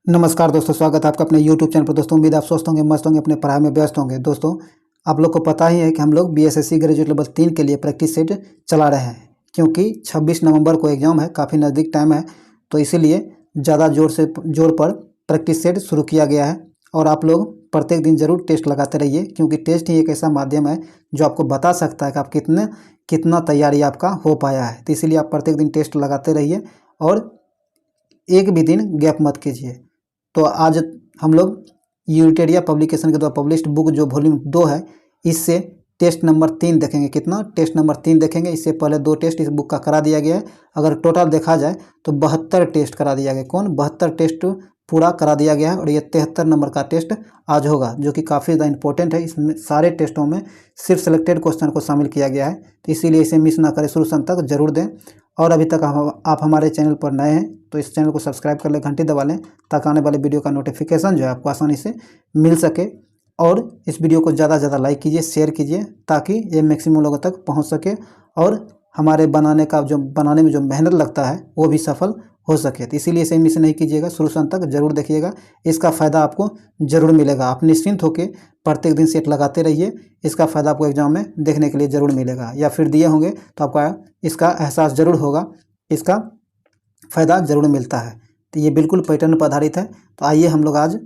नमस्कार दोस्तों, स्वागत है आपका अपने YouTube चैनल पर। दोस्तों उम्मीद आप स्वस्थ होंगे, मस्त होंगे, अपने पढ़ाई में व्यस्त होंगे। दोस्तों आप लोग को पता ही है कि हम लोग बीएसएससी ग्रेजुएट लेवल 3 के लिए प्रैक्टिस सेट चला रहे हैं, क्योंकि 26 नवंबर को एग्ज़ाम है, काफ़ी नज़दीक टाइम है, तो इसीलिए ज़्यादा जोर पर प्रैक्टिस सेट शुरू किया गया है। और आप लोग प्रत्येक दिन ज़रूर टेस्ट लगाते रहिए, क्योंकि टेस्ट ही एक ऐसा माध्यम है जो आपको बता सकता है कि आप कितना तैयारी आपका हो पाया है। तो इसीलिए आप प्रत्येक दिन टेस्ट लगाते रहिए और एक भी दिन गैप मत कीजिए। तो आज हम लोग यूनिटेरिया पब्लिकेशन के द्वारा पब्लिश्ड बुक जो वॉल्यूम 2 है, इससे टेस्ट नंबर 3 देखेंगे। कितना? टेस्ट नंबर 3 देखेंगे। इससे पहले 2 टेस्ट इस बुक का करा दिया गया है। अगर टोटल देखा जाए तो 72 टेस्ट करा दिया गया। कौन? 72 टेस्ट पूरा करा दिया गया है। और ये 73 नंबर का टेस्ट आज होगा, जो कि काफ़ी ज़्यादा इंपॉर्टेंट है। इसमें सारे टेस्टों में सिर्फ सेलेक्टेड क्वेश्चन को शामिल किया गया है, तो इसीलिए इसे मिस ना करें, शुरू से अंत तक जरूर दें। और अभी तक आप हमारे चैनल पर नए हैं तो इस चैनल को सब्सक्राइब कर लें, घंटी दबा लें, ताकि आने वाले वीडियो का नोटिफिकेशन जो है आपको आसानी से मिल सके। और इस वीडियो को ज़्यादा से ज़्यादा लाइक कीजिए, शेयर कीजिए, ताकि ये मैक्सिमम लोगों तक पहुंच सके और हमारे बनाने में जो मेहनत लगता है वो भी सफल हो सके। तो इसीलिए इसे मिस नहीं कीजिएगा, शुरू से अंत तक जरूर देखिएगा। इसका फ़ायदा आपको ज़रूर मिलेगा। आप निश्चिंत होकर प्रत्येक दिन सेट लगाते रहिए, इसका फ़ायदा आपको एग्जाम में देखने के लिए ज़रूर मिलेगा, या फिर दिए होंगे तो आपका इसका एहसास ज़रूर होगा, इसका फ़ायदा ज़रूर मिलता है। तो ये बिल्कुल पैटर्न पर आधारित है। तो आइए हम लोग आज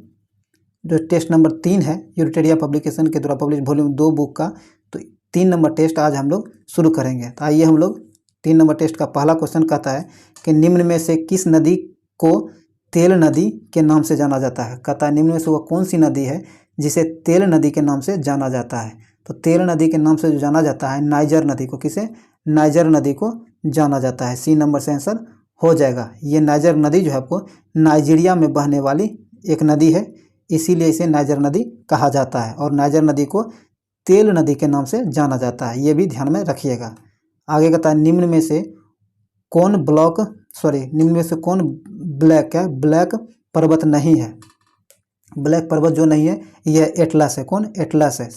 जो टेस्ट नंबर 3 है यूनिटेरिया पब्लिकेशन के द्वारा पब्लिश वॉल्यूम 2 बुक का, तो 3 नंबर टेस्ट आज हम लोग शुरू करेंगे। तो आइए हम लोग 3 नंबर टेस्ट का पहला क्वेश्चन कहता है कि निम्न में से किस नदी को तेल नदी के नाम से जाना जाता है। कहता है निम्न में से वह कौन सी नदी है जिसे तेल नदी के नाम से जाना जाता है। तो तेल नदी के नाम से जो जाना जाता है, नाइजर नदी को, किसे? नाइजर नदी को जाना जाता है। सी नंबर से आंसर हो जाएगा। ये नाइजर नदी जो है आपको नाइजीरिया में बहने वाली एक नदी है, इसीलिए इसे नाइजर नदी कहा जाता है। और नाइजर नदी को तेल नदी के नाम से जाना जाता है, ये भी ध्यान में रखिएगा। आगे कहता है निम्न में से कौन ब्लैक पर्वत नहीं है। ब्लैक पर्वत जो नहीं है यह एटलस है। कौन? एटलस है।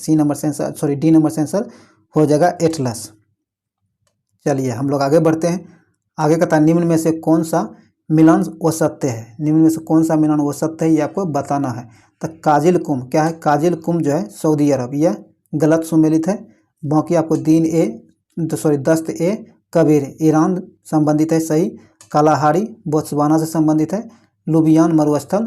डी नंबर से आंसर हो जाएगा एटलस। चलिए हम लोग आगे बढ़ते हैं। आगे कहता है निम्न में से कौन सा मिलान वो सत्य है। निम्न में से कौन सा मिलान वो सत्य है, ये आपको बताना है। तो काजिल कुम क्या है? काजिल कुम जो है सऊदी अरब, यह गलत सुमेलित है। बाकी आपको दस्त ए कबीर ईरान संबंधित है, सही। कालाहारी बोत्सवाना से संबंधित है। लुबियान मरुस्थल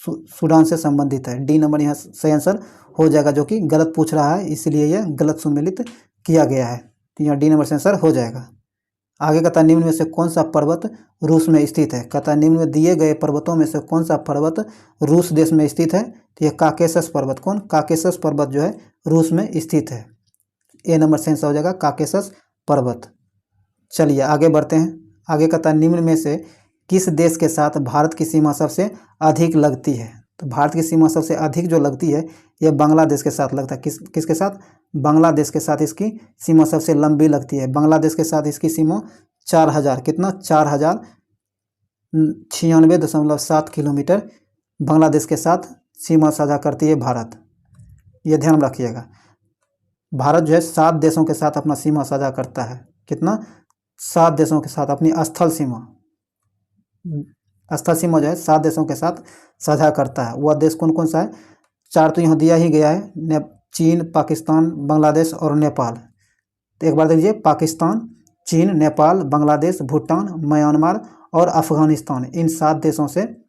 सूडान से संबंधित है। डी नंबर यहाँ सही आंसर हो जाएगा, जो कि गलत पूछ रहा है, इसलिए यह गलत सुमेलित किया गया है। तो यहाँ डी नंबर से आंसर हो जाएगा। आगे कहता है निम्न में से कौन सा पर्वत रूस में स्थित है। कहता है निम्न में दिए गए पर्वतों में से कौन सा पर्वत रूस देश में स्थित है। तो यह काकेशस पर्वत। कौन? काकेशस पर्वत जो है रूस में स्थित है। ए नंबर से आंसर हो जाएगा काकेशस पर्वत। चलिए आगे बढ़ते हैं। आगे कहता है निम्न में से किस देश के साथ भारत की सीमा सबसे अधिक लगती है। तो भारत की सीमा सबसे अधिक जो लगती है यह बांग्लादेश के साथ लगता है। किसके साथ? बांग्लादेश के साथ इसकी सीमा सबसे लंबी लगती है। बांग्लादेश के साथ इसकी सीमा 4000 कितना? 4096.7 किलोमीटर बांग्लादेश के साथ सीमा साझा करती है भारत। ये ध्यान रखिएगा। भारत जो है 7 देशों के साथ अपना सीमा साझा करता है। कितना? 7 देशों के साथ अपनी स्थल सीमा जो है 7 देशों के साथ साझा करता है। वह देश कौन कौन सा है? 4 तो यहाँ दिया ही गया है, चीन, पाकिस्तान, बांग्लादेश और नेपाल। तो एक बार देखिए, पाकिस्तान, चीन, नेपाल, बांग्लादेश, भूटान, म्यांमार और अफगानिस्तान, इन 7 देशों से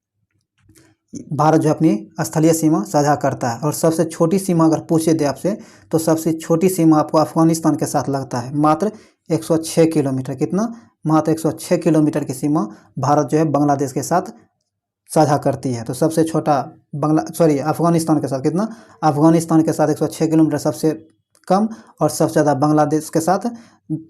भारत जो अपनी स्थलीय सीमा साझा करता है। और सबसे छोटी सीमा अगर पूछे दे आपसे, तो सबसे छोटी सीमा आपको अफगानिस्तान के साथ लगता है, मात्र 106 किलोमीटर। कितना? मात्र 106 किलोमीटर की सीमा भारत जो है बांग्लादेश के साथ साझा करती है। तो सबसे छोटा अफगानिस्तान के साथ कितना? अफगानिस्तान के साथ 106 किलोमीटर सबसे कम, और सबसे ज़्यादा बांग्लादेश के साथ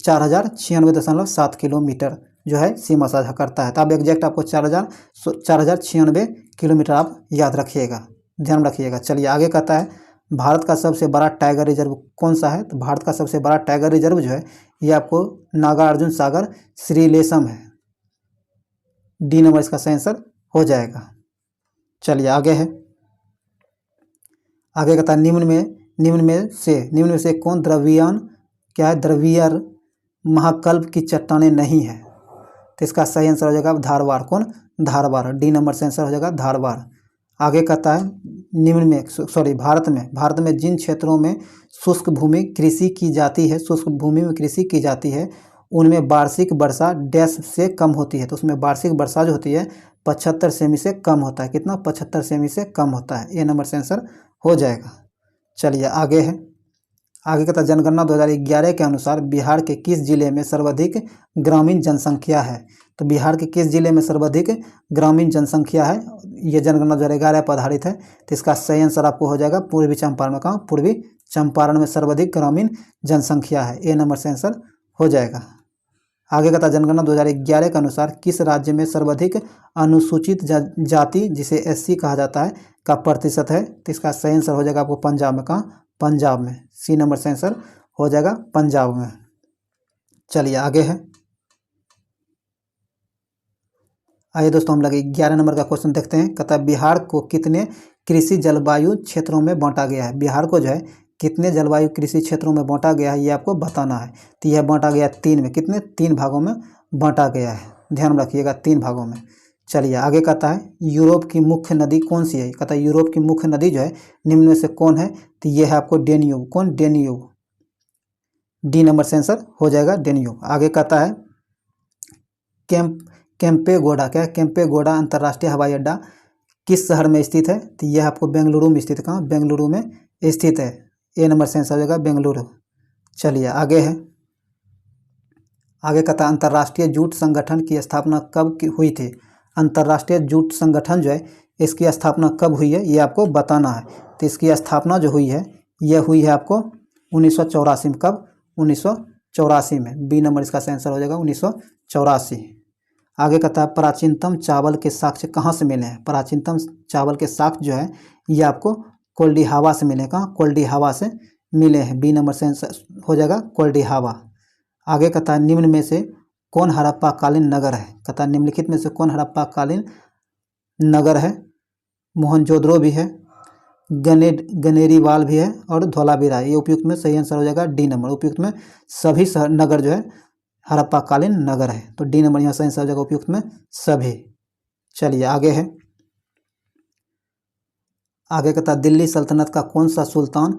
4096.7 किलोमीटर जो है सीमा साझा करता है। तो अब एग्जैक्ट आपको 4096 किलोमीटर आप याद रखिएगा, ध्यान रखिएगा। चलिए आगे कहता है भारत का सबसे बड़ा टाइगर रिजर्व कौन सा है। तो भारत का सबसे बड़ा टाइगर रिजर्व जो है ये आपको नागार्जुन सागर श्रीलेशम है। डी नंबर इसका सही आंसर हो जाएगा। चलिए आगे है। आगे कहता है निम्न में से कौन द्रविड़ महाकल्प की चट्टानें नहीं है। तो इसका सही आंसर हो जाएगा धारवाड़। कौन? धारवाड़। डी नंबर से आंसर हो जाएगा धारवाड़। आगे कहता है निम्न में भारत में जिन क्षेत्रों में शुष्क भूमि कृषि की जाती है, शुष्क भूमि में कृषि की जाती है, उनमें वार्षिक वर्षा डैश से कम होती है। तो उसमें वार्षिक वर्षा जो होती है 75 सेमी से कम होता है। कितना? 75 सेमी से कम होता है। ए नंबर से आंसर हो जाएगा। चलिए आगे है। आगे कहता है जनगणना 2011 के अनुसार बिहार के किस जिले में सर्वाधिक ग्रामीण जनसंख्या है? तो बिहार के किस जिले में सर्वाधिक ग्रामीण जनसंख्या है? ये जनगणना 2011 पर आधारित है। तो इसका सही आंसर आपको हो जाएगा पूर्वी चंपारण में। कहाँ? पूर्वी चंपारण में सर्वाधिक ग्रामीण जनसंख्या है। ए नंबर से आंसर हो जाएगा। आगे कहता है जनगणना 2011 के अनुसार किस राज्य में सर्वाधिक अनुसूचित जाति जिसे एससी कहा जाता है का प्रतिशत है? तो इसका सही आंसर हो जाएगा आपको पंजाब में। कहाँ? पंजाब में। सी नंबर से आंसर हो जाएगा पंजाब में। चलिए आगे है। आइए दोस्तों हम लोग 11 नंबर का क्वेश्चन देखते हैं। कहता है बिहार को कितने कृषि जलवायु क्षेत्रों में बांटा गया है? बिहार को जो है कितने जलवायु कृषि क्षेत्रों में बांटा गया है ये आपको बताना है। तो यह बांटा गया 3 में। कितने? 3 भागों में बांटा गया है। ध्यान रखिएगा 3 भागों में। चलिए आगे कहता है यूरोप की मुख्य नदी कौन सी है? कहता है यूरोप की मुख्य नदी जो है निम्न में से कौन है? तो ये है आपको डेन्यूब। कौन? डेन्यूब। डी नंबर से आंसर हो जाएगा डेन्यूब। आगे कहता है केम्पेगोड़ा, क्या? केम्पेगोड़ा अंतर्राष्ट्रीय हवाई अड्डा किस शहर में स्थित है? तो यह आपको बेंगलुरु में स्थित है। कहाँ? बेंगलुरु में स्थित है। ए नंबर से आंसर हो जाएगा बेंगलुरु। चलिए आगे है। आगे कहता है अंतर्राष्ट्रीय जूट संगठन की स्थापना कब हुई थी? अंतर्राष्ट्रीय जूट संगठन जो है इसकी स्थापना कब हुई है ये आपको बताना है। तो इसकी स्थापना जो हुई है यह हुई है आपको 1984 में। कब? 1984 में। बी नंबर इसका आंसर हो जाएगा 1984। आगे कहता है प्राचीनतम चावल के साक्ष्य कहाँ से मिले हैं? प्राचीनतम चावल के साक्ष्य जो है ये आपको कोल्डिहावा से मिले। कहाँ? कोल्डिहावा से मिले हैं। बी नंबर से आंसर हो जाएगा कोल्डिहावा। आगे कहता है निम्न में से कौन हड़प्पा कालीन नगर है? कहता है निम्नलिखित में से कौन हड़प्पा कालीन नगर है? मोहनजोदड़ो भी है, गनेरीवाल भी है और धोलावीरा। ये उपयुक्त में सही आंसर हो जाएगा डी नंबर। उपयुक्त में सभी नगर जो है हड़प्पा कालीन नगर है। तो डी नंबर यहाँ सही आंसर हो जाएगा उपयुक्त में सभी। चलिए आगे है। आगे कहता है दिल्ली सल्तनत का कौन सा सुल्तान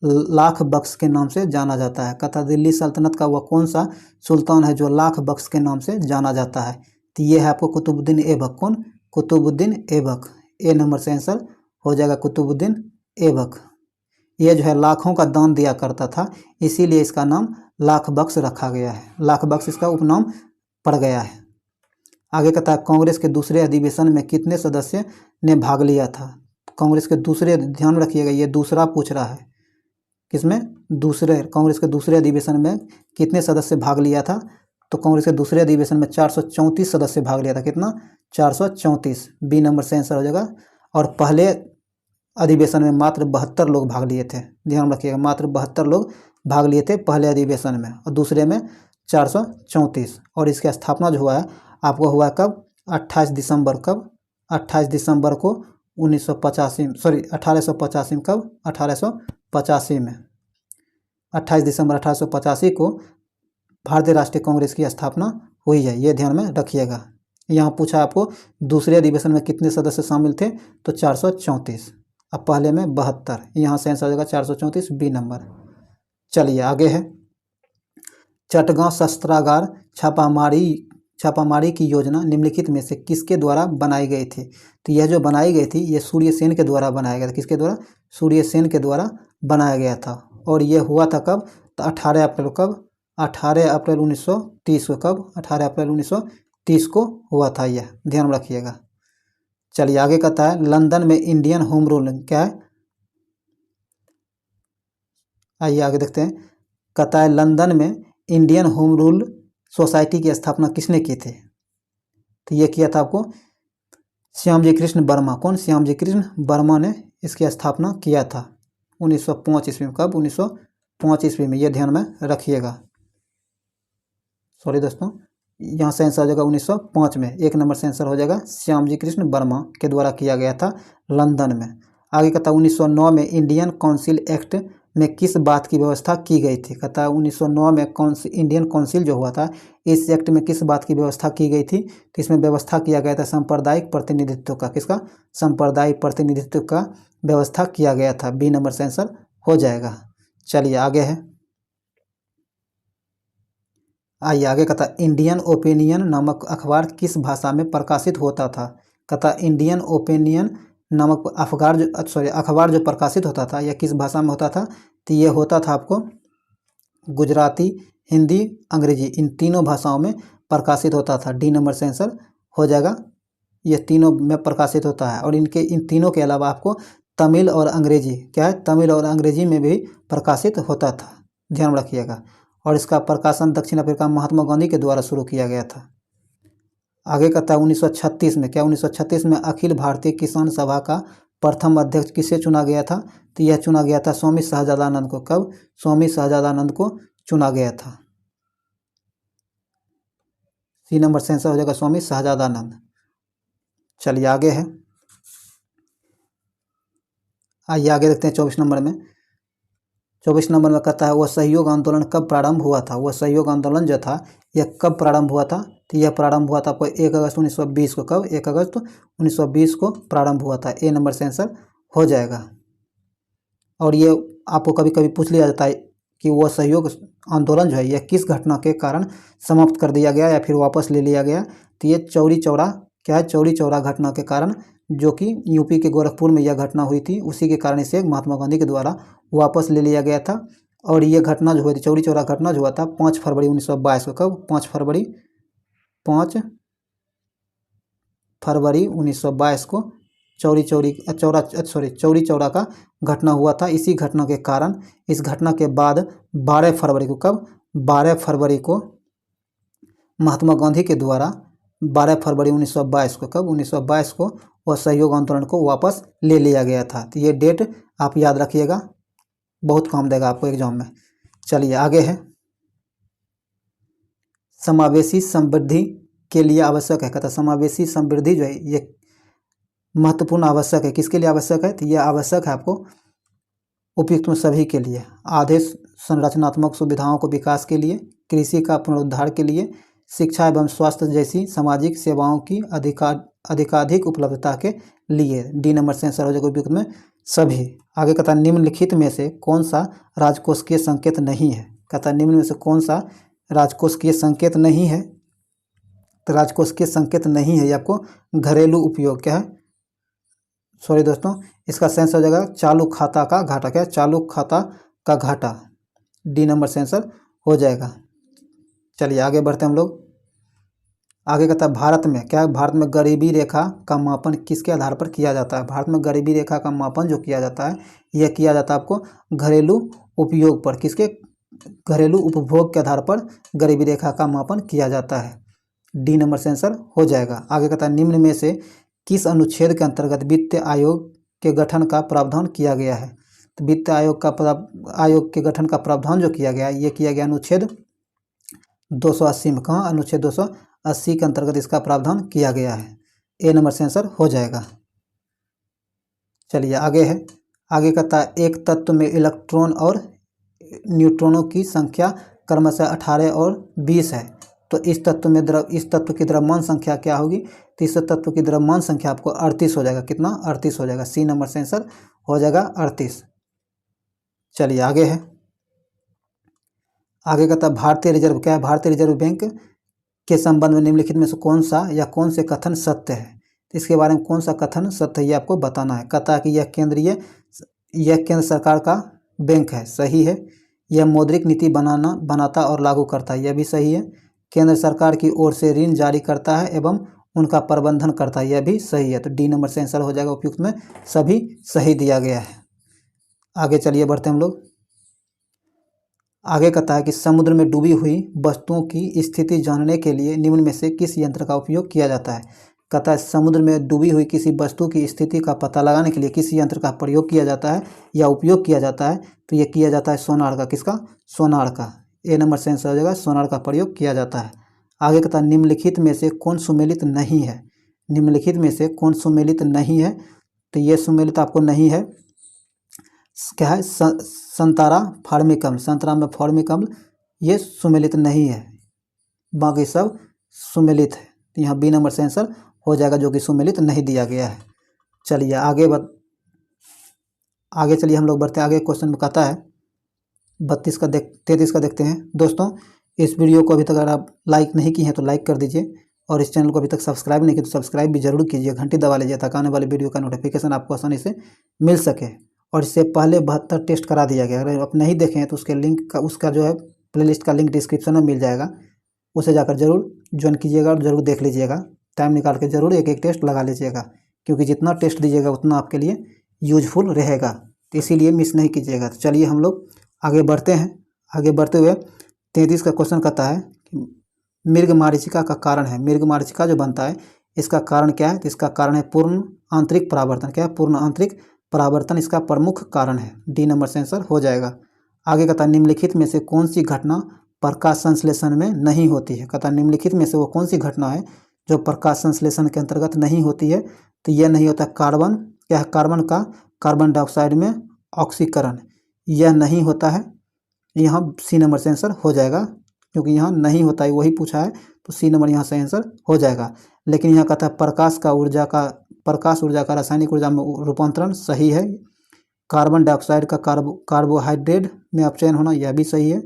लाख बख्श के नाम से जाना जाता है? कहता है दिल्ली सल्तनत का वह कौन सा सुल्तान है जो लाख बख्श के नाम से जाना जाता है? तो ये है आपको कुतुबुद्दीन ऐबक। कौन? कुतुबुद्दीन ऐबक। ए नंबर से आंसर हो जाएगा कुतुबुद्दीन ऐबक। ये जो है लाखों का दान दिया करता था, इसीलिए इसका नाम लाख बख्श रखा गया है। लाख बख्श इसका उपनाम पड़ गया है। आगे कहता है कांग्रेस के दूसरे अधिवेशन में कितने सदस्य ने भाग लिया था? कांग्रेस के दूसरे, ध्यान रखिएगा ये दूसरा पूछ रहा है। किसमें? दूसरे। कांग्रेस के दूसरे अधिवेशन में कितने सदस्य भाग लिया था? तो कांग्रेस के दूसरे अधिवेशन में 434 सदस्य भाग लिया था। कितना? 434। बी नंबर से आंसर हो जाएगा। और पहले अधिवेशन में मात्र 72 लोग भाग लिए थे। ध्यान रखिएगा मात्र 72 लोग भाग लिए थे पहले अधिवेशन में, और दूसरे में 434। और इसकी स्थापना जो हुआ है आपको हुआ है कब? 28 दिसंबर। कब? 28 दिसंबर को 1885 में। कब? 1885 में। 28 दिसंबर 1885 को भारतीय राष्ट्रीय कांग्रेस की स्थापना हुई है। ये ध्यान में रखिएगा। यहाँ पूछा आपको दूसरे अधिवेशन में कितने सदस्य शामिल थे? तो 434। अब पहले में 72। यहाँ से आंसर हो जाएगा 434 बी नंबर। चलिए आगे है। चटगांव शस्त्रागार छापामारी की योजना निम्नलिखित में से किसके द्वारा बनाई गई थी? तो यह जो बनाई गई थी ये सूर्यसेन के द्वारा बनाया गया था। किसके द्वारा? सूर्यसेन के द्वारा बनाया गया था। और ये हुआ था कब? तो 18 अप्रैल। कब? 18 अप्रैल 1930 को। कब? 18 अप्रैल 1930 को हुआ था यह, ध्यान रखिएगा। चलिए आगे कहता है लंदन में इंडियन होम रूल क्या है? आइए आगे देखते हैं। कहता है लंदन में इंडियन होम रूल सोसाइटी की स्थापना किसने की थी? तो ये किया था आपको श्यामजी कृष्ण वर्मा। कौन? श्यामजी कृष्ण वर्मा ने इसकी स्थापना किया था 1905 ईस्वी में। कब? 1905 ईस्वी में। ये ध्यान में रखिएगा। सॉरी दोस्तों, यहाँ से आंसर हो जाएगा 1905 में। एक नंबर से आंसर हो जाएगा श्यामजी कृष्ण वर्मा के द्वारा किया गया था लंदन में। आगे कहता है 1909 में इंडियन काउंसिल एक्ट में किस बात की व्यवस्था की गई थी? कहता है 1909 में इंडियन काउंसिल जो हुआ था, इस एक्ट में किस बात की व्यवस्था की गई थी? तो इसमें व्यवस्था किया गया था सांप्रदायिक प्रतिनिधित्व का। किसका? सांप्रदायिक प्रतिनिधित्व का व्यवस्था किया गया था। बी नंबर से आंसर हो जाएगा। चलिए आगे है, आइए आगे। कहता इंडियन ओपिनियन नामक अखबार किस भाषा में प्रकाशित होता था? कहता इंडियन ओपिनियन नामक अखबार जो प्रकाशित होता था यह किस भाषा में होता था? तो ये होता था आपको गुजराती, हिंदी, अंग्रेजी, इन तीनों भाषाओं में प्रकाशित होता था। डी नंबर से आंसर हो जाएगा। ये तीनों में प्रकाशित होता है और इन तीनों के अलावा आपको तमिल और अंग्रेजी, क्या है, तमिल और अंग्रेजी में भी प्रकाशित होता था, ध्यान रखिएगा। और इसका प्रकाशन दक्षिण अफ्रीका में महात्मा गांधी के द्वारा शुरू किया गया था। आगे कहता है 1936 में, क्या 1936 में अखिल भारतीय किसान सभा का प्रथम अध्यक्ष किसे चुना गया था? तो यह चुना गया था स्वामी सहजादानंद को। कब? स्वामी सहजादानंद को चुना गया था। सी नंबर से आंसर हो जाएगा स्वामी सहजादानंद। चलिए आगे है, आइए आगे देखते हैं 24 नंबर में। 24 नंबर में कहता है वह सहयोग आंदोलन कब प्रारंभ हुआ था? वह सहयोग आंदोलन जो था यह कब प्रारंभ हुआ था? तो यह प्रारंभ हुआ था आपको 1 अगस्त 1920 को। कब? 1 अगस्त 1920 को प्रारंभ हुआ था। ए नंबर से आंसर हो जाएगा। और ये आपको कभी कभी पूछ लिया जाता है कि वह सहयोग आंदोलन जो है यह किस घटना के कारण समाप्त कर दिया गया या फिर वापस ले लिया गया? तो ये चौरी चौरा, क्या है, चौरी चौरा घटना के कारण, जो कि यूपी के गोरखपुर में यह घटना हुई थी, उसी के कारण इसे महात्मा गांधी के द्वारा वापस ले लिया गया था। और ये घटना जो हुई थी, चौरी चौरा घटना जो हुआ था 5 फरवरी 1922 को। कब? 5 फरवरी 1922 को चौरी चौरा का घटना हुआ था। इसी घटना के कारण, इस घटना के बाद 12 फरवरी को, कब? 12 फरवरी को महात्मा गांधी के द्वारा 12 फरवरी 1922 को, कब? 1922 को वह सहयोग आंदोलन को वापस ले लिया गया था। तो ये डेट आप याद रखिएगा, बहुत काम देगा आपको एग्जाम में। चलिए आगे है, समावेशी समृद्धि के लिए आवश्यक है। कहता समावेशी समृद्धि जो है ये महत्वपूर्ण आवश्यक है। किसके लिए आवश्यक है? तो यह आवश्यक है आपको उपयुक्त में सभी के लिए। आदेश संरचनात्मक सुविधाओं को विकास के लिए, कृषि का पुनरुद्धार के लिए, शिक्षा एवं स्वास्थ्य जैसी सामाजिक सेवाओं की अधिकाधिक उपलब्धता के लिए। डी नंबर से आंसर हो जाएगा उपयुक्त में सभी। आगे कहता निम्नलिखित में से कौन सा राजकोषीय संकेत नहीं है? कहता निम्न में से कौन सा राजकोषीय संकेत नहीं है? तो राजकोषीय संकेत नहीं है ये आपको घरेलू उपयोग, क्या है, सॉरी दोस्तों, इसका सेंस हो जाएगा चालू खाता का घाटा। क्या? चालू खाता का घाटा। डी नंबर से आंसर हो जाएगा। चलिए आगे बढ़ते हैं हम लोग। आगे कहता है भारत में, क्या है, भारत में गरीबी रेखा का मापन किसके आधार पर किया जाता है? भारत में गरीबी रेखा का मापन जो किया जाता है यह किया जाता है आपको घरेलू उपयोग पर। किसके? घरेलू उपभोग के आधार पर गरीबी रेखा का मापन किया जाता है। डी नंबर से आंसर हो जाएगा। आगे कहता है निम्न में से किस अनुच्छेद के अंतर्गत वित्त आयोग के गठन का प्रावधान किया गया है? तो वित्त आयोग के गठन का प्रावधान जो किया गया है ये किया गया अनुच्छेद 280 में। कहाँ? अनुच्छेद 280 के अंतर्गत इसका प्रावधान किया गया है। ए नंबर से आंसर हो जाएगा। चलिए आगे है, आगे कहता है एक तत्व में इलेक्ट्रॉन और न्यूट्रॉनों की संख्या क्रमशः 18 और 20 है। तो इस तत्व की द्रव्यमान संख्या क्या होगी? तो इस तत्व की द्रव्यमान संख्या आपको 38 हो जाएगा। कितना? 38 हो जाएगा। सी नंबर से आंसर हो जाएगा 38। चलिए आगे है, आगे कहता है भारतीय रिजर्व, क्या है, भारतीय रिजर्व बैंक के संबंध में निम्नलिखित में से कौन सा या कौन से कथन सत्य है? तो इसके बारे में कौन सा कथन सत्य है ये आपको बताना है। कहता है कि यह केंद्र सरकार का बैंक है, सही है। यह मौद्रिक नीति बनाता और लागू करता है, यह भी सही है। केंद्र सरकार की ओर से ऋण जारी करता है एवं उनका प्रबंधन करता है, यह भी सही है। तो डी नंबर से आंसर हो जाएगा उपयुक्त में सभी सही दिया गया है। आगे चलिए बढ़ते हैं हम लोग। आगे कहता है कि समुद्र में डूबी हुई वस्तुओं की स्थिति जानने के लिए निम्न में से किस यंत्र का उपयोग किया जाता है? कहता है समुद्र में डूबी हुई किसी वस्तु की स्थिति का पता लगाने के लिए किस यंत्र का प्रयोग किया जाता है या उपयोग किया जाता है? तो ये किया जाता है सोनार का। किसका? सोनार का। ए नंबर से आंसर हो जाएगा सोनार का प्रयोग किया जाता है। आगे कहता है निम्नलिखित में से कौन सुमेलित नहीं है? निम्नलिखित में से कौन सुमेलित नहीं है? तो ये सुमेलित आपको नहीं है क्या है, संतरा फार्मिक अम्ल, संतरा में फार्मिक अम्ल ये सुमेलित नहीं है, बाकी सब सुमेलित है। तो यहाँ बी नंबर से आंसर हो जाएगा, जो कि सुमेलित नहीं दिया गया है। चलिए आगे चलिए हम लोग बढ़ते हैं आगे। क्वेश्चन में कहता है 33 का देखते हैं। दोस्तों इस वीडियो को अभी तक अगर आप लाइक नहीं किए हैं तो लाइक कर दीजिए, और इस चैनल को अभी तक सब्सक्राइब नहीं किया तो सब्सक्राइब भी जरूर कीजिए, घंटी दबा लीजिए ताकि आने वाले वीडियो का नोटिफिकेशन आपको आसानी से मिल सके। और इससे पहले 72 टेस्ट करा दिया गया, अगर आप नहीं देखें तो उसके लिंक का उसका जो है प्लेलिस्ट का लिंक डिस्क्रिप्शन में मिल जाएगा, उसे जाकर जरूर ज्वाइन कीजिएगा और ज़रूर देख लीजिएगा। टाइम निकाल के ज़रूर एक एक टेस्ट लगा लीजिएगा, क्योंकि जितना टेस्ट दीजिएगा उतना आपके लिए यूजफुल रहेगा, तो इसीलिए मिस नहीं कीजिएगा। तो चलिए हम लोग आगे बढ़ते हैं। आगे बढ़ते हुए 33 का क्वेश्चन कहता है कि मृगमरीचिका का कारण है, मृगमरीचिका जो बनता है इसका कारण क्या है? तो इसका कारण है पूर्ण आंतरिक परावर्तन। क्या है? पूर्ण आंतरिक परावर्तन इसका प्रमुख कारण है। डी नंबर से आंसर हो जाएगा। आगे कहता है निम्नलिखित में से कौन सी घटना प्रकाश संश्लेषण में नहीं होती है? कहता है निम्नलिखित में से वो कौन सी घटना है जो प्रकाश संश्लेषण के अंतर्गत नहीं होती है? तो यह नहीं होता कार्बन, क्या है? कार्बन का कार्बन डाइऑक्साइड में ऑक्सीकरण, यह नहीं होता है। यहाँ सी नंबर से आंसर हो जाएगा, क्योंकि यहाँ नहीं होता है वही पूछा है, तो सी नंबर यहाँ से आंसर हो जाएगा। लेकिन यहाँ कहता है प्रकाश ऊर्जा का रासायनिक ऊर्जा में रूपांतरण सही है। कार्बन डाइऑक्साइड का कार्बोहाइड्रेट में अपचयन होना यह भी सही है,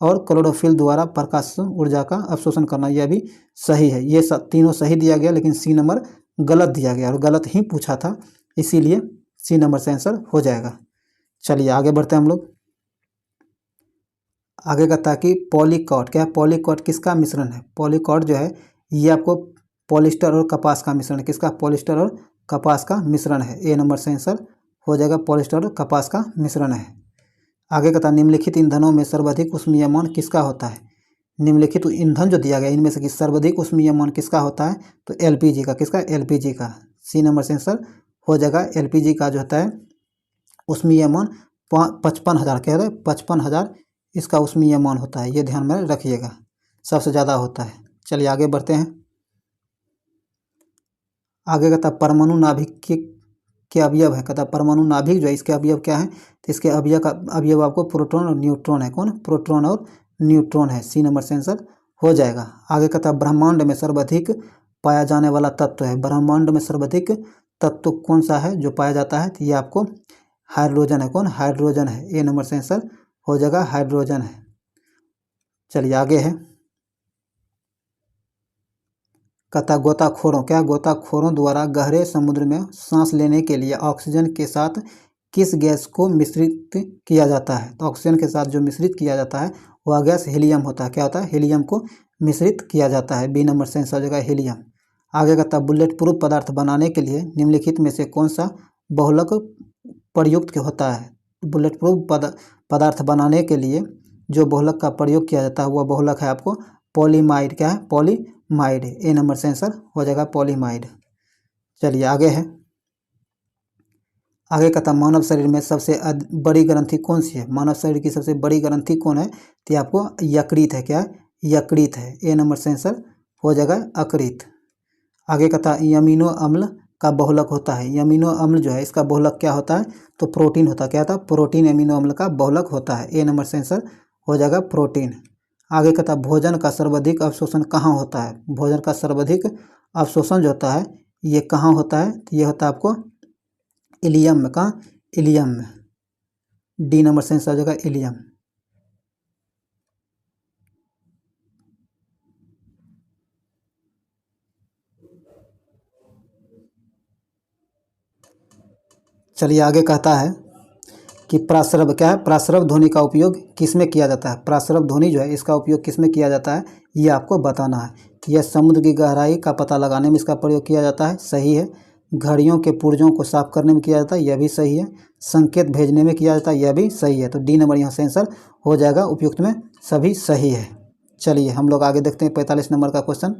और क्लोरोफिल द्वारा प्रकाश ऊर्जा का अवशोषण करना यह भी सही है। ये तीनों सही दिया गया, लेकिन सी नंबर गलत दिया गया, और गलत ही पूछा था, इसीलिए सी नंबर से आंसर हो जाएगा। चलिए आगे बढ़ते हैं हम लोग। आगे कहता है कि पॉलीकॉट, क्या है? पॉलीकॉट किसका मिश्रण है? पॉलीकॉट जो है ये आपको पॉलिस्टर और कपास का मिश्रण है। किसका? पॉलिस्टर और कपास का मिश्रण है। ए नंबर से आंसर हो जाएगा, पॉलिस्टर और कपास का मिश्रण है। आगे कहता है निम्नलिखित ईंधनों में सर्वाधिक ऊष्मीयमान किसका होता है? निम्नलिखित ईंधन जो दिया गया इनमें से सर्वाधिक ऊष्मीयमान किसका होता है? तो एलपीजी का। किसका? एलपीजी का। सी नंबर से आंसर हो जाएगा। एलपीजी का जो होता है ऊष्मीयमान 55,000, कह रहे 55,000 इसका ऊष्मीयमान होता है, ये ध्यान में रखिएगा, सबसे ज़्यादा होता है। चलिए आगे बढ़ते हैं। आगे कहता है परमाणु नाभिक के अवयव है। कहता है परमाणु नाभिक जो है इसके अवयव क्या है? तो इसके अवयव आपको प्रोटॉन और न्यूट्रॉन है। कौन? प्रोटॉन और न्यूट्रॉन है। सी नंबर से आंसर हो जाएगा। आगे कहता है ब्रह्मांड में सर्वाधिक पाया जाने वाला तत्व है। ब्रह्मांड में सर्वाधिक तत्व कौन सा है जो पाया जाता है? तो ये आपको हाइड्रोजन है। कौन? हाइड्रोजन है। ए नंबर से आंसर हो जाएगा, हाइड्रोजन है। चलिए आगे है। कहता गोताखोरों, क्या? गोताखोरों द्वारा गहरे समुद्र में सांस लेने के लिए ऑक्सीजन के साथ किस गैस को मिश्रित किया जाता है? तो ऑक्सीजन के साथ जो मिश्रित किया जाता है वह गैस हीलियम होता है। क्या होता है? हीलियम को मिश्रित किया जाता है। बी नंबर से आंसर हो जाएगा, हीलियम। आगे कहता बुलेट प्रूफ पदार्थ बनाने के लिए निम्नलिखित में से कौन सा बहुलक प्रयुक्त होता है? बुलेट प्रूफ पदार्थ बनाने के लिए जो बहुलक का प्रयोग किया जाता है वह बहुलक है आपको पॉलीमाइड। क्या है? पॉलीमाइड। ए नंबर से आंसर हो जाएगा, पॉलीमाइड। चलिए आगे है। आगे कहता मानव शरीर में सबसे बड़ी ग्रंथि कौन सी है? मानव शरीर की सबसे बड़ी ग्रंथि कौन है? तो आपको यकृत है। क्या है? यकृत है। ए नंबर से आंसर हो जाएगा, यकृत। आगे कहता अमीनो अम्ल का बहुलक होता है। अमीनो अम्ल जो है इसका बहुलक क्या होता है? तो प्रोटीन होता है। क्या होता है? प्रोटीन अमीनो अम्ल का बहुलक होता है। ए नंबर से आंसर हो जाएगा, प्रोटीन। आगे कहता भोजन का सर्वाधिक अवशोषण कहाँ होता है? भोजन का सर्वाधिक अवशोषण जो होता है ये कहाँ होता है? तो ये होता है आपको इलियम में। कहाँ? इलियम में। डी नंबर से आंसर हो जाएगा, इलियम। चलिए आगे कहता है कि प्रासरव, क्या है? प्रासरव ध्वनि का उपयोग किस में किया जाता है? प्रासरव ध्वनि जो है इसका उपयोग किस में किया जाता है ये आपको बताना है। यह समुद्र की गहराई का पता लगाने में इसका प्रयोग किया जाता है, सही है। घड़ियों के पुर्जों को साफ करने में किया जाता है, यह भी सही है। संकेत भेजने में किया जाता है, यह भी सही है। तो डी नंबर यहाँ से आंसर हो जाएगा, उपयुक्त में सभी सही है। चलिए हम लोग आगे देखते हैं 45 नंबर का क्वेश्चन।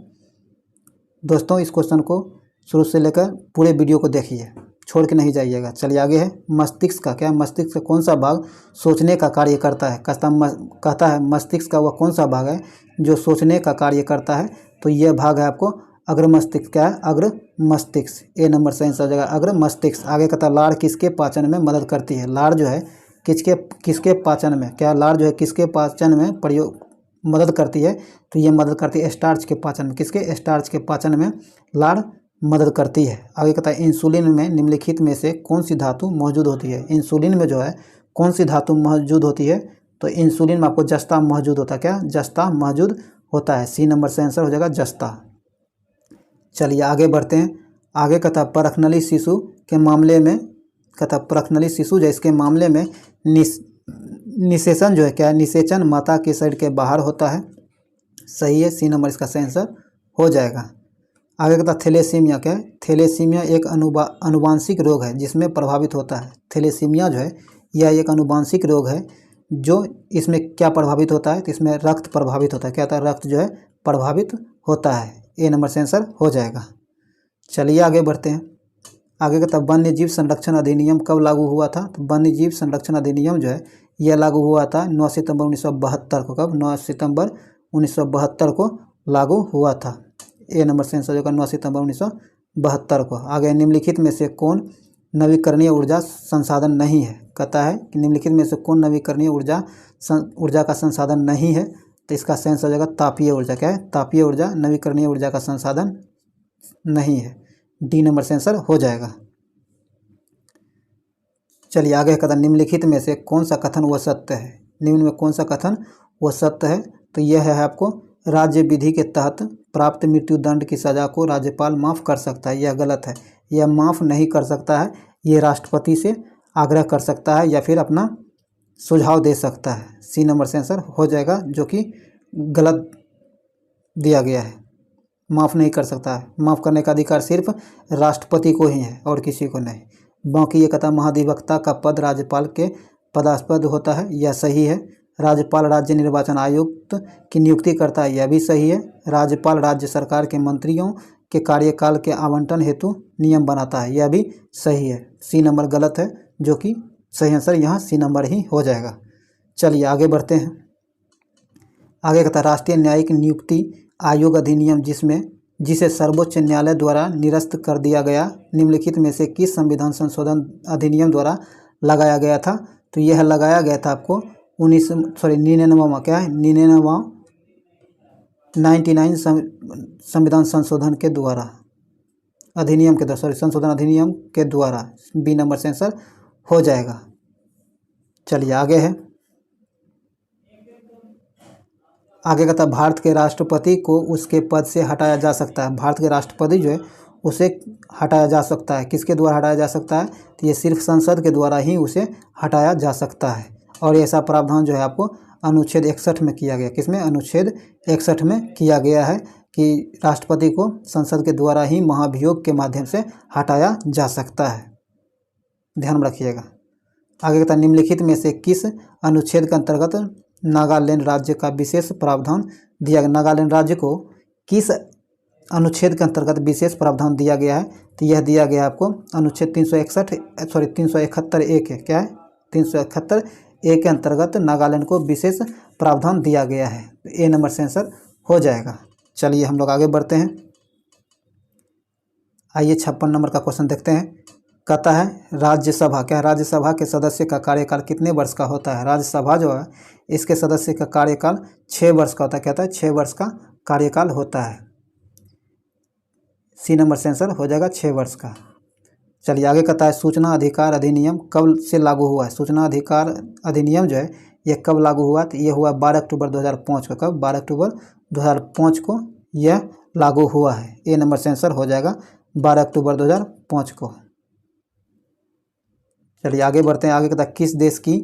दोस्तों इस क्वेश्चन को शुरू से लेकर पूरे वीडियो को देखिए, छोड़ के नहीं जाइएगा। चलिए आगे है। मस्तिष्क का, क्या? मस्तिष्क का कौन सा भाग सोचने का कार्य करता है? कहता है मस्तिष्क का वह कौन सा भाग है जो सोचने का कार्य करता है? तो यह भाग है आपको अग्र मस्तिष्क। क्या है? अग्र मस्तिष्क। ए नंबर सही आंसर हो जाएगा अग्र मस्तिष्क। आगे कहता है लार किसके पाचन में मदद करती है? लार जो है किसके पाचन में, क्या लार जो है किसके पाचन में प्रयोग मदद करती है? तो ये मदद करती है स्टार्च के पाचन में। किसके? स्टार्च के पाचन में लार मदद करती है। आगे कहता है इंसुलिन में निम्नलिखित में से कौन सी धातु मौजूद होती है? इंसुलिन में जो है कौन सी धातु मौजूद होती है? तो इंसुलिन में आपको जस्ता मौजूद होता है। क्या? जस्ता मौजूद होता है। सी नंबर से आंसर हो जाएगा जस्ता। चलिए आगे बढ़ते हैं। आगे कहता है परखनली शिशु के मामले में, कहता है परखनली शिशु जो इसके मामले में निषेचन जो है, क्या है? निषेचन माता के शरीर के बाहर होता है। सही है, सी नंबर इसका सही आंसर हो जाएगा। आगे कहता है थैलेसीमिया। क्या है? थैलेसीमिया एक अनुवांशिक रोग है जिसमें प्रभावित होता है। थैलेसीमिया जो है यह एक अनुवांशिक रोग है जो इसमें क्या प्रभावित होता है? तो इसमें रक्त प्रभावित होता है। क्या होता है? रक्त जो है प्रभावित होता है। ए नंबर से आंसर हो जाएगा। चलिए आगे बढ़ते हैं। आगे कहता है वन्य जीव संरक्षण अधिनियम कब लागू हुआ था? तो वन्य जीव संरक्षण अधिनियम जो है यह लागू हुआ था 9 सितंबर 1972 को। कब? 9 सितंबर 1972 को लागू हुआ था। ए नंबर से आंसर होगा 9 सितंबर 1972 को। आगे निम्नलिखित में से कौन नवीकरणीय ऊर्जा संसाधन नहीं है? कहता है कि निम्नलिखित में से कौन नवीकरणीय ऊर्जा का संसाधन नहीं है? तो इसका सही आंसर हो जाएगा तापीय ऊर्जा। क्या है? तापीय ऊर्जा नवीकरणीय ऊर्जा का संसाधन नहीं है। डी नंबर से आंसर हो जाएगा। चलिए आगे कहता है निम्नलिखित में से कौन सा कथन वह सत्य है? निम्न में कौन सा कथन वह सत्य है? तो यह है आपको राज्य विधि के तहत प्राप्त मृत्युदंड की सजा को राज्यपाल माफ़ कर सकता है। यह गलत है, यह माफ़ नहीं कर सकता है। ये राष्ट्रपति से आग्रह कर सकता है या फिर अपना सुझाव दे सकता है। सी नंबर से आंसर हो जाएगा, जो कि गलत दिया गया है। माफ़ नहीं कर सकता है, माफ़ करने का अधिकार सिर्फ राष्ट्रपति को ही है और किसी को नहीं। बाकी ये कहता महाधिवक्ता का पद राज्यपाल के पदास्पद होता है, यह सही है। राज्यपाल राज्य निर्वाचन आयुक्त की नियुक्ति करता है, यह भी सही है। राज्यपाल राज्य सरकार के मंत्रियों के कार्यकाल के आवंटन हेतु नियम बनाता है, यह भी सही है। सी नंबर गलत है, जो कि सही आंसर यहाँ सी नंबर ही हो जाएगा। चलिए आगे बढ़ते हैं। आगे कहता है राष्ट्रीय न्यायिक नियुक्ति आयोग अधिनियम जिसे सर्वोच्च न्यायालय द्वारा निरस्त कर दिया गया, निम्नलिखित में से किस संविधान संशोधन अधिनियम द्वारा लगाया गया था? तो यह लगाया गया था आपको 99वां, क्या है? 99 संविधान संशोधन के द्वारा, अधिनियम के द्वारा, संशोधन अधिनियम के द्वारा। बी नंबर से आंसर हो जाएगा। चलिए आगे है। आगे कहता है भारत के राष्ट्रपति को उसके पद से हटाया जा सकता है। भारत के राष्ट्रपति जो है उसे हटाया जा सकता है। किसके द्वारा हटाया जा सकता है? तो ये सिर्फ संसद के द्वारा ही उसे हटाया जा सकता है। और ऐसा प्रावधान जो है आपको अनुच्छेद 61 में किया गया। किसमें? अनुच्छेद 61 में किया गया है कि राष्ट्रपति को संसद के द्वारा ही महाभियोग के माध्यम से हटाया जा सकता है। ध्यान रखिएगा। आगे कहता है निम्नलिखित में से किस अनुच्छेद के अंतर्गत नागालैंड राज्य का विशेष प्रावधान दिया गया? नागालैंड राज्य को किस अनुच्छेद के अंतर्गत विशेष प्रावधान दिया गया है? तो यह दिया गया आपको अनुच्छेद 371 ए के, क्या है? 371 ए के अंतर्गत नागालैंड को विशेष प्रावधान दिया गया है। तो ए नंबर से आंसर हो जाएगा। चलिए हम लोग आगे बढ़ते हैं। आइए 56 नंबर का क्वेश्चन देखते हैं। कहता है राज्यसभा, क्या राज्यसभा के सदस्य का कार्यकाल कितने वर्ष का होता है? राज्यसभा जो है इसके सदस्य का कार्यकाल 6 वर्ष का होता है। कहता है 6 वर्ष का कार्यकाल होता है। सी नंबर से आंसर हो जाएगा 6 वर्ष का। चलिए आगे कहता है सूचना अधिकार अधिनियम कब से लागू हुआ है? सूचना अधिकार अधिनियम जो है यह कब लागू हुआ? तो यह हुआ 12 अक्टूबर 2005 को। कब? 12 अक्टूबर 2005 को यह लागू हुआ है। ए नंबर से आंसर हो जाएगा 12 अक्टूबर 2005 को। चलिए आगे बढ़ते हैं। आगे कहता है किस देश की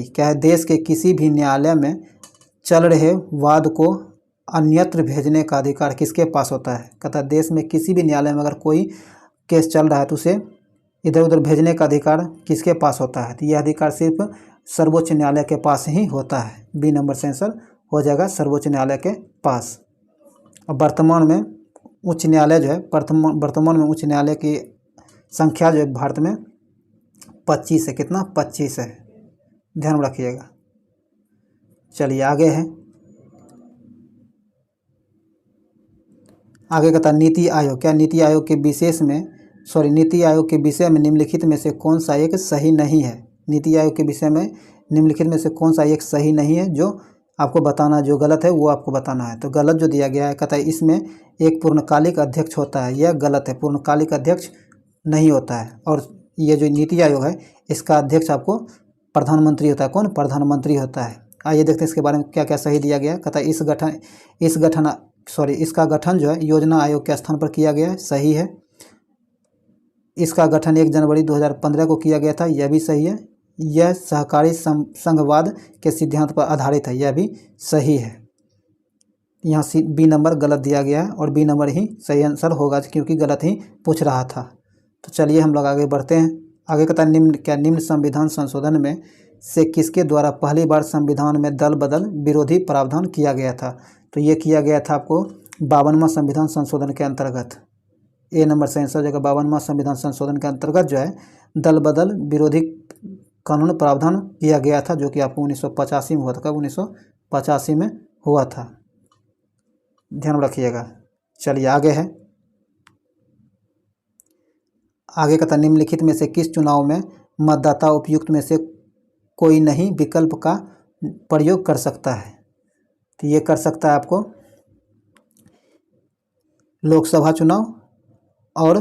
क्या है? देश के किसी भी न्यायालय में चल रहे वाद को अन्यत्र भेजने का अधिकार किसके पास होता है? कहता है देश में किसी भी न्यायालय में अगर कोई केस चल रहा है तो उसे इधर उधर भेजने का अधिकार किसके पास होता है? तो यह अधिकार सिर्फ सर्वोच्च न्यायालय के पास ही होता है। बी नंबर से आंसर हो जाएगा सर्वोच्च न्यायालय के पास। अब वर्तमान में उच्च न्यायालय जो है वर्तमान में उच्च न्यायालय की संख्या जो है भारत में 25 है। कितना? 25 है। ध्यान रखिएगा। चलिए आगे है। आगे कहता है नीति आयोग, क्या नीति आयोग के नीति आयोग के विषय में निम्नलिखित में से कौन सा एक सही नहीं है। नीति आयोग के विषय में निम्नलिखित में से कौन सा एक सही नहीं है, जो आपको बताना, जो गलत है वो आपको बताना है। तो गलत जो दिया गया है, कहता है इसमें एक पूर्णकालिक अध्यक्ष होता है, यह गलत है, पूर्णकालिक अध्यक्ष नहीं होता है। और ये जो नीति आयोग है इसका अध्यक्ष आपको प्रधानमंत्री होता है। कौन? प्रधानमंत्री होता है। आइए देखते हैं इसके बारे में क्या क्या सही दिया गया है। कहता है इसका गठन जो है योजना आयोग के स्थान पर किया गया है, सही है। इसका गठन 1 जनवरी 2015 को किया गया था, यह भी सही है। यह सहकारी संघवाद के सिद्धांत पर आधारित है, यह भी सही है। यहाँ बी नंबर गलत दिया गया है और बी नंबर ही सही आंसर होगा, क्योंकि गलत ही पूछ रहा था। तो चलिए हम लोग आगे बढ़ते हैं। आगे कहता है निम्न संविधान संशोधन में से किसके द्वारा पहली बार संविधान में दल बदल विरोधी प्रावधान किया गया था। तो ये किया गया था आपको 52वां संविधान संशोधन के अंतर्गत। ए नंबर से आंसर हो जाएगा। 52वां संविधान संशोधन के अंतर्गत जो है दल बदल विरोधी कानून प्रावधान किया गया था, जो कि आपको 1985 में हुआ था। कब? 1985 में हुआ था, ध्यान रखिएगा। चलिए आगे है। आगे कहता निम्नलिखित में से किस चुनाव में मतदाता उपयुक्त में से कोई नहीं विकल्प का प्रयोग कर सकता है। तो ये कर सकता है आपको लोकसभा चुनाव और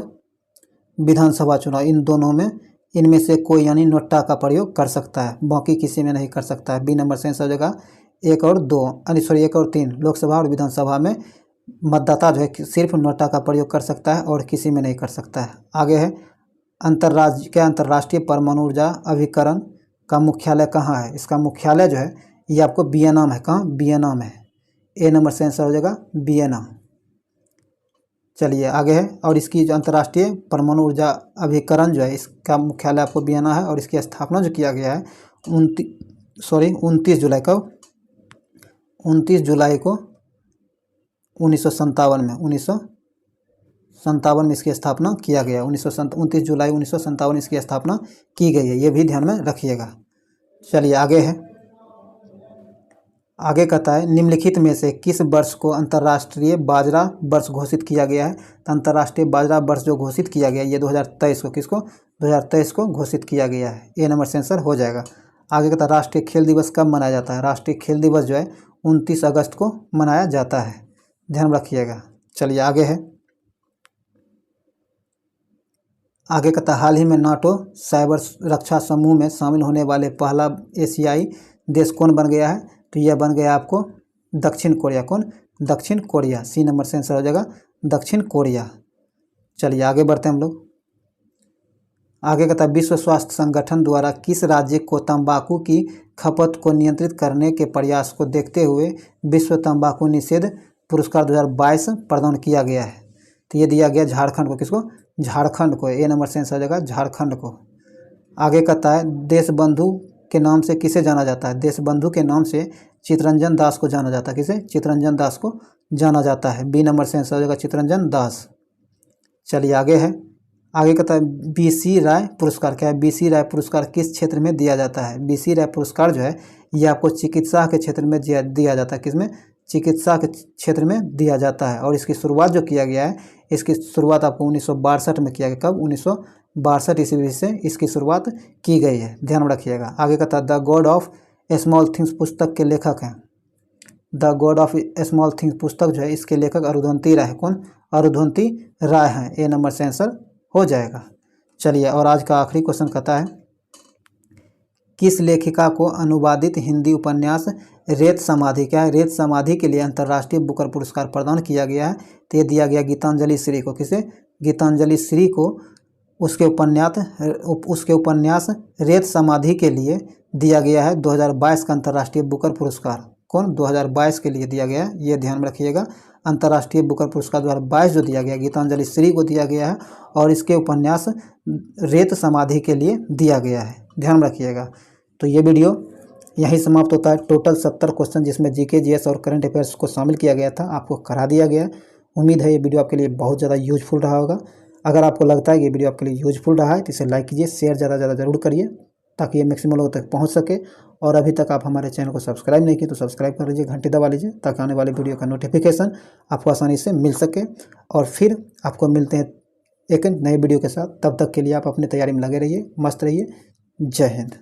विधानसभा चुनाव, इन दोनों में इनमें से कोई यानी नोटा का प्रयोग कर सकता है, बाकी किसी में नहीं कर सकता है। बी नंबर से आंसर हो जाएगा 1 और 3। लोकसभा और विधानसभा में मतदाता जो है सिर्फ नोटा का प्रयोग कर सकता है और किसी में नहीं कर सकता है। आगे है अंतर्राष्ट्रीय परमाणु ऊर्जा अभिकरण का मुख्यालय कहाँ है। इसका मुख्यालय जो है ये आपको वियना में है। कहाँ? वियना में। ए नंबर से आंसर हो जाएगा वियना। चलिए आगे है। और इसकी जो अंतर्राष्ट्रीय परमाणु ऊर्जा अभिकरण जो है इसका मुख्यालय आपको वियना है और इसकी स्थापना जो किया गया है 29 जुलाई को 1957 में इसकी स्थापना किया गया। 29 जुलाई 1957 इसकी स्थापना की गई है, ये भी ध्यान में रखिएगा। चलिए आगे है। आगे कहता है निम्नलिखित में से किस वर्ष को अंतर्राष्ट्रीय बाजरा वर्ष घोषित किया गया है। तो अंतर्राष्ट्रीय बाजरा वर्ष जो घोषित किया गया है ये 2023 को 2023 को घोषित किया गया है। ए नंबर से आंसर हो जाएगा। आगे कहता है राष्ट्रीय खेल दिवस कब मनाया जाता है। राष्ट्रीय खेल दिवस जो है 29 अगस्त को मनाया जाता है, ध्यान रखिएगा। चलिए आगे है। आगे कहता हाल ही में नाटो साइबर रक्षा समूह में शामिल होने वाले पहला एशियाई देश कौन बन गया है। तो यह बन गया आपको दक्षिण कोरिया। कौन? दक्षिण कोरिया। सी नंबर से आंसर हो जाएगा दक्षिण कोरिया। चलिए आगे बढ़ते हैं हम लोग। आगे कहता है विश्व स्वास्थ्य संगठन द्वारा किस राज्य को तंबाकू की खपत को नियंत्रित करने के प्रयास को देखते हुए विश्व तंबाकू निषेध पुरस्कार 2022 प्रदान किया गया है। तो ये दिया गया झारखंड को। किसको? झारखंड को। ए नंबर से आंसर हो जाएगा झारखंड को। आगे कहता है देश बंधु के नाम से किसे जाना जाता है। देश बंधु के नाम से चितरंजन दास को जाना जाता है। किसे? चितरंजन दास को जाना जाता है। बी नंबर से आंसर हो जाएगा चितरंजन दास। चलिए आगे है। आगे कहता है बीसी राय पुरस्कार क्या है। बीसी राय पुरस्कार किस क्षेत्र में दिया जाता है। बीसी राय पुरस्कार जो है ये आपको चिकित्सा के क्षेत्र में दिया जाता है। किसमें? चिकित्सा के क्षेत्र में दिया जाता है। और इसकी शुरुआत जो किया गया है, इसकी शुरुआत आपको 1962 में किया गया। कब? 1962 ईस्वी से इसकी शुरुआत की गई है, ध्यान में रखिएगा। आगे कहता है the God of small things पुस्तक के लेखक हैं। The God of small things पुस्तक जो है इसके लेखक अरुंधति राय। कौन? अरुंधति राय हैं। ए नंबर से आंसर हो जाएगा। चलिए और आज का आखिरी क्वेश्चन कहता है किस लेखिका को अनुवादित हिंदी उपन्यास रेत समाधि क्या है। रेत समाधि के लिए अंतर्राष्ट्रीय बुकर पुरस्कार प्रदान किया गया है। तो ये दिया गया गीतांजलि श्री को। किसे? गीतांजलि श्री को उसके उपन्यास रेत समाधि के लिए दिया गया है 2022 का अंतर्राष्ट्रीय बुकर पुरस्कार। कौन? 2022 के लिए दिया गया है, ये ध्यान में रखिएगा। अंतर्राष्ट्रीय बुकर पुरस्कार 2022 जो दिया गया गीतांजलि श्री को दिया गया है और इसके उपन्यास रेत समाधि के लिए दिया गया है, ध्यान रखिएगा। तो ये वीडियो यहीं समाप्त होता है। टोटल 70 क्वेश्चन जिसमें जीके जीएस और करंट अफेयर्स को शामिल किया गया था आपको करा दिया गया। उम्मीद है ये वीडियो आपके लिए बहुत ज़्यादा यूजफुल रहा होगा। अगर आपको लगता है कि ये वीडियो आपके लिए यूजफुल रहा है तो इसे लाइक कीजिए, शेयर ज़्यादा से ज़्यादा जरूर करिए। ताकि ये मैक्सिमम लोगों तक पहुंच सके। और अभी तक आप हमारे चैनल को सब्सक्राइब नहीं किए तो सब्सक्राइब कर लीजिए, घंटी दबा लीजिए, ताकि आने वाली वीडियो का नोटिफिकेशन आपको आसानी से मिल सके। और फिर आपको मिलते हैं एक नए वीडियो के साथ। तब तक के लिए आप अपनी तैयारी में लगे रहिए, मस्त रहिए। जय हिंद।